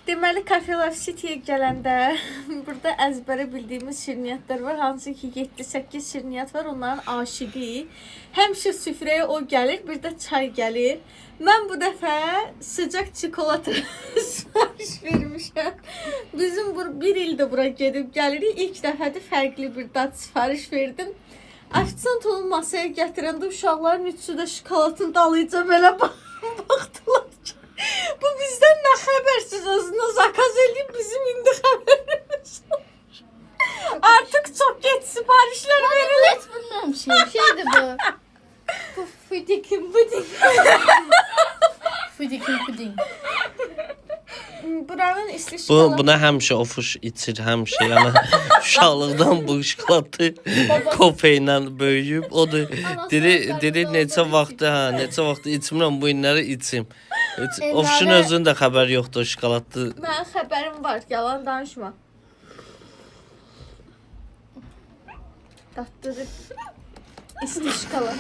Deməli, Cafe City'yə gələndə burada əzbərə bildiyimiz şirniyyatlar var. Hansı ki 7-8 şirniyyat var, onların aşiqi. Həmişə süfrəyə o gəlir, bir də çay gəlir. Mən bu dəfə sıcaq çikolata sipariş vermişəm. Bizim bir ildir bura gedib gəlirik. İlk dəfədir fərqli bir dad sipariş verdim. Ofisiant onu masaya gətirəndə uşaqların üçü də şokoladın dalıyca belə baxdılar ki, bu bizdən nə xəbərsiz özünə zakaz edib bizim indi xəbərimiz olur. Artıq çox geç siparişlər verilir. Hiç bilmiyorum şeydi bu. Bu fudikin puding. Fudikin puding. Buranın isti şokoladı. Buna həmişə ofuş içir, həmişə. Yəni uşaqlıqdan bu şokoladı kofeilə böyüyüb. O da dedi neçə vaxt içmirəm, bu günləri içim. Ofuşun özünün də xəbəri yoxdur o şokoladlı. Mənim xəbərim var, yalan danışma. Tatlıdır. İsti şokolad.